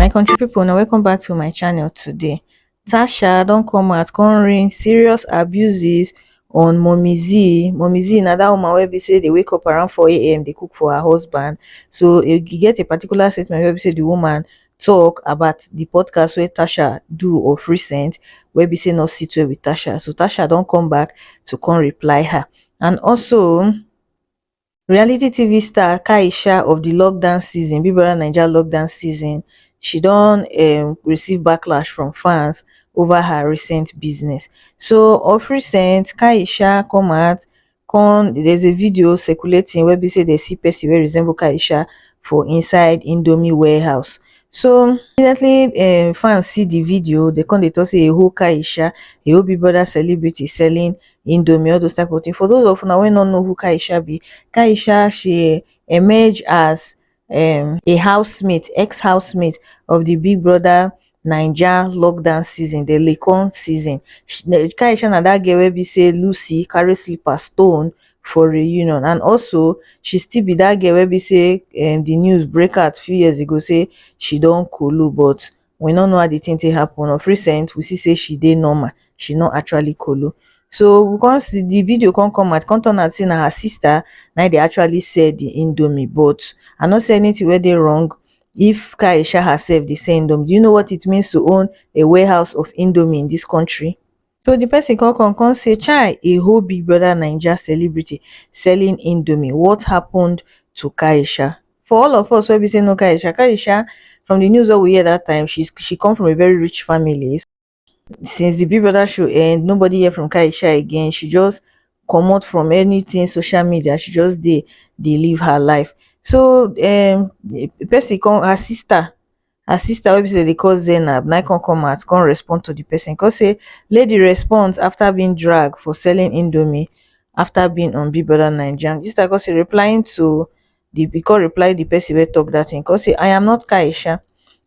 My country people, now welcome back to my channel today. Tasha don't come out rain serious abuses on Mommy Z. Mommy Z na that woman where we say they wake up around 4 a.m. they cook for her husband. So you get a particular statement where we say the woman talk about the podcast where Tasha do of recent, where we say not sit well with Tasha. So Tasha don't come back to come reply her. And also reality TV star Kaisha of the lockdown season, Big Brother Naija lockdown season, she don receive backlash from fans over her recent business. So of recent, Kaisha come out, there's a video circulating where be say they see person wey resemble Kaisha for inside Indomie warehouse. So immediately fans see the video, they come dey talk say a whole Kaisha, a whole Big Brother celebrity selling Indomie, all those type of things. For those of una wey no know who Kaisha be, Kaisha, she emerged as a housemate, ex-housemate of the Big Brother Naija lockdown season, the Lekon season. Kaisha na that girl wey be say Lucy carry slipper stone for reunion, and also she still be that girl wey be say the news break out few years ago say she don kolo, but we no know how the thing take happen. Of recent, we see say she dey normal, she not actually kolo. So we come see the video come out, come turn out say na her sister na dey actually sell the Indomie, but I no say anything where they wrong if Kaisha herself dey sell Indomie. Do you know what it means to own a warehouse of Indomie in this country? So the person come say, chai, a whole Big Brother Naija celebrity selling Indomie. What happened to Kaisha? For all of us wey be say no Kaisha, from the news that we hear that time, she come from a very rich family. Since the Big Brother show end, nobody hear from Kaisha again. She just come out from anything social media. She just they live her life. So the person come her sister wey be say they call Zainab, na come out come respond to the person, come say lady response after being dragged for selling Indomie after being on Big Brother Naija. This time come say replying to the because reply the person wey talk that thing, come say I am not Kaisha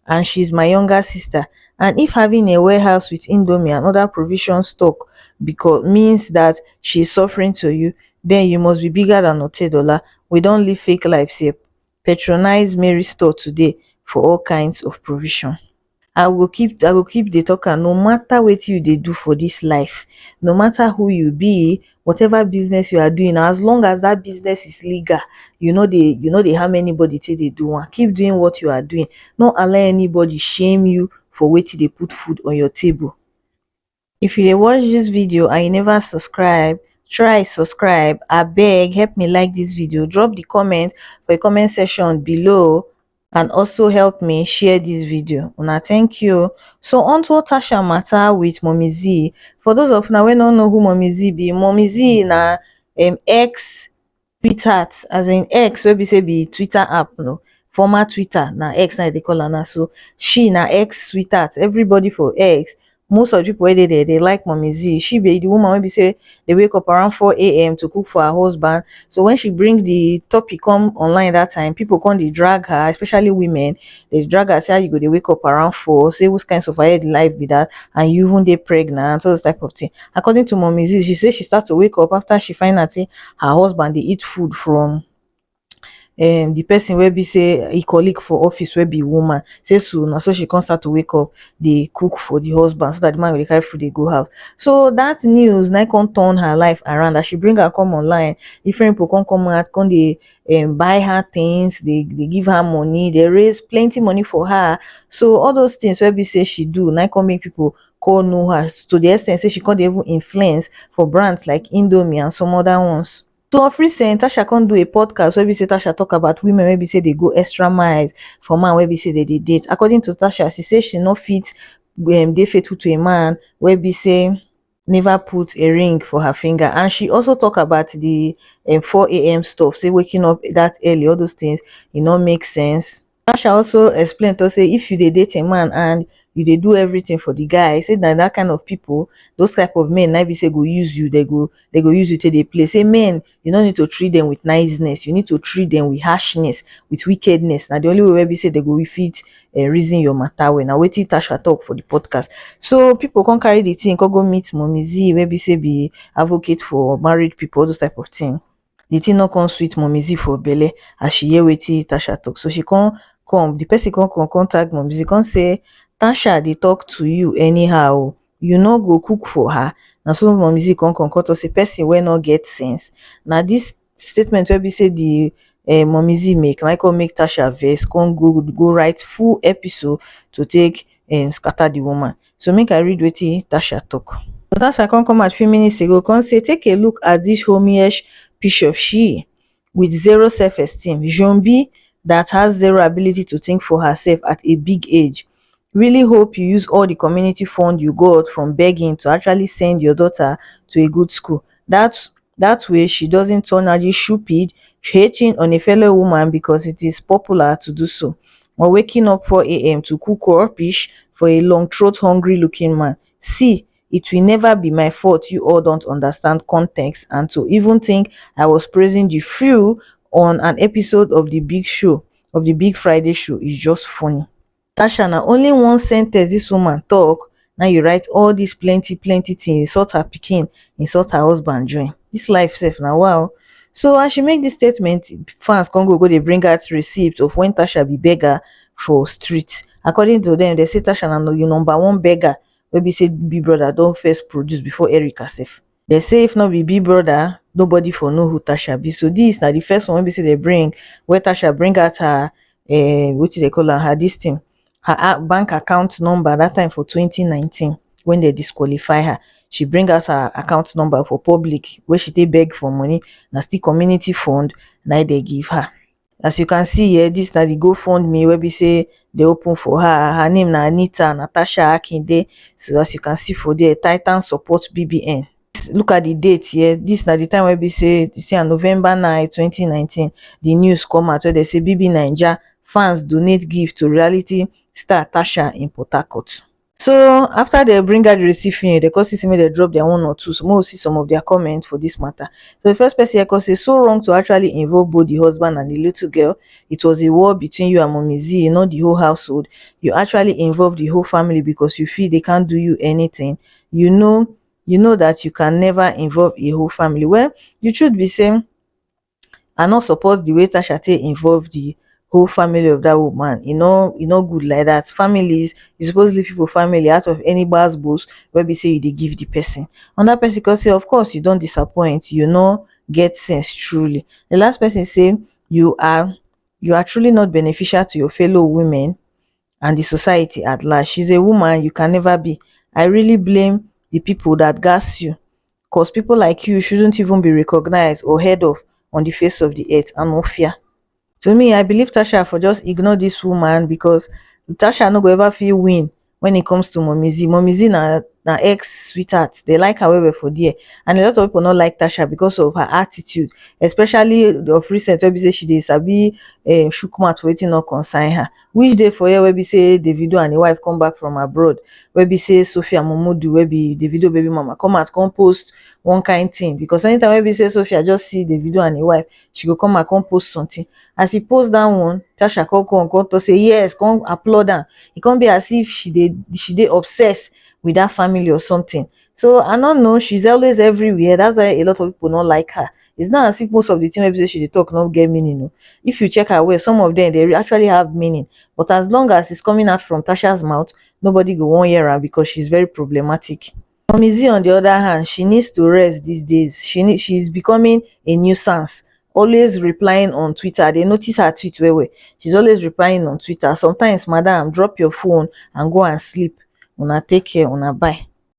and she's my younger sister, and if having a warehouse with Indomie and other provision stock because means that she's suffering to you, then you must be bigger than Otedola. We don't live fake lives here. Patronize Mary store today for all kinds of provision. I will keep the talker no matter what you they do for this life, no matter who you be, whatever business you are doing, as long as that business is legal, they harm anybody till they do one. Keep doing what you are doing. Not allow anybody shame you for waiting they put food on your table. If you dey watch this video and you never subscribe, try subscribe. Abeg help me like this video, drop the comment for the comment section below, and also help me share this video. Una thank you. So on to Tasha matter with Mommy Z. For those of una wey no know who Mommy Z be, Mommy Z na ex tweetheart, as in X wey be say be Twitter app, no, former Twitter na X na they call her now. So she na ex sweetheart. Everybody for X, most of the people wey dey there, they like Mommy Z. She be the woman wey be say they wake up around 4 a.m. to cook for her husband. So when she bring the topic come online that time, people come they drag her, especially women. They drag her, say how you go they wake up around 4, say whose kinds of ahead life be that, and you even they pregnant, all those type of thing. According to Mommy Z, she say she start to wake up after she find out say her husband they eat food from the person wey be say a colleague for office wey be woman, say so na so she come start to wake up dey cook for the husband so that the man go dey carry food dey go house. So that news na come turn her life around, as she bring her come online. Different people come out, come dey buy her things, they give her money, they raise plenty money for her. So all those things wey be say she do na come make people call know her to the extent say she can't even influence for brands like Indomie and some other ones. So of recent, Tasha can't do a podcast where we say Tasha talk about women where we say they go extra miles for man where we say they date. According to Tasha, she says she not fit they faithful to a man where we say never put a ring for her finger. And she also talk about the 4 a.m. stuff, say waking up that early, all those things, it not make sense. Tasha also explained to say if you dey date a man and you dey do everything for the guy, say that kind of people, those type of men, na be say go use you, they go use you till they play. Say men, you don't need to treat them with niceness, you need to treat them with harshness, with wickedness. Now the only way where we say they go fit reason your matter when. Now wait till Tasha talk for the podcast. So people can carry the thing, can go meet Mommy Z, where we say be advocate for married people, all those type of thing. The thing not come sweet Mommy Z for belly as she hear wetin Tasha talk. So she come come, the person come contact mommy come say Tasha dey talk to you anyhow o, you no go cook for her. Na so mommy come talk say person wey no get sense. Na this statement wey be say the mommy make na come make Tasha vex, come go write full episode to take scatter the woman. So make I read wetin Tasha talk. So Tasha come out few minutes ago come say take a look at this homeish picture of she with zero self-esteem, zombie that has zero ability to think for herself at a big age. Really hope you use all the community fund you got from begging to actually send your daughter to a good school. That way she doesn't turn out stupid, hating on a fellow woman because it is popular to do so, or waking up 4 a.m. to cook or fish for a long throat hungry looking man. See, it will never be my fault you all don't understand context, and to even think I was praising the few on an episode of the Big Friday show is just funny. Tasha, na only one sentence this woman talk, now you write all this plenty things, insult her pikin, insult her husband join. This life sef na wow. So as she make this statement, fans come go dey bring out receipt of when Tasha be beggar for street. According to them, they say Tasha na the number one beggar wey be say Big Brother don first produce before Erica sef. They say if not be Big Brother, nobody for know who Tasha be. So this na the first one wey be say they bring, where Tasha bring out her wetin they call her this thing, her bank account number that time for 2019 when they disqualify her. She bring out her account number for public where she take beg for money. Na still community fund na they give her. As you can see here, this na the GoFundMe where we say they open for her. Her name na Anita Natasha Akinde. So as you can see for there, Titan support BBN. Look at the date here. This na the time where we say on November 9 2019 the news come out where they say BBNaija fans donate gift to reality star Tasha in Port Harcourt. So after they bring out the receipt finish, they come see me they drop their one or two. So we'll see some of their comments for this matter. So the first person here say so wrong to actually involve both the husband and the little girl. It was a war between you and Mommy Z, not the whole household. You actually involve the whole family because you feel they can't do you anything. You know that you can never involve a whole family. Well, the truth be saying, I not suppose the way Tasha take involve the whole family of that woman. Good like that. Families, you supposed to leave people family out of any bars boss where we say you they give the person. And that person can say, of course, you don't disappoint, get sense truly. The last person say you are truly not beneficial to your fellow women and the society at large. She's a woman you can never be. I really blame the people that gas you, because people like you shouldn't even be recognized or heard of on the face of the earth and no fear. To me, I believe Tasha for just ignore this woman, because Tasha no go ever feel win when it comes to Momizi. Momizi na ex sweetheart. They like her well for there. And a lot of people not like Tasha because of her attitude, especially of recent where we say she dey sabi shook mouth waiting not consign her. Which day for here where we say Davido and the wife come back from abroad, where we say Sophia Momodu, where be Davido baby mama come out come post one kind thing, because anytime where we say Sophia just see Davido and the wife, she go come and come post something. As he post that one, Tasha come to say yes, come applaud her. It can't be as if she dey obsessed with that family or something. So I don't know, she's always everywhere. That's why a lot of people don't like her. It's not as if most of the thing maybe she dey talk not get meaning. No. If you check her way, some of them they actually have meaning. But as long as it's coming out from Tasha's mouth, nobody go one year her because she's very problematic. Mommy on the other hand, she needs to rest these days. She's becoming a nuisance. Always replying on Twitter. They notice her tweet where she's always replying on Twitter. Sometimes, madam, drop your phone and go and sleep. Una take care, una bye.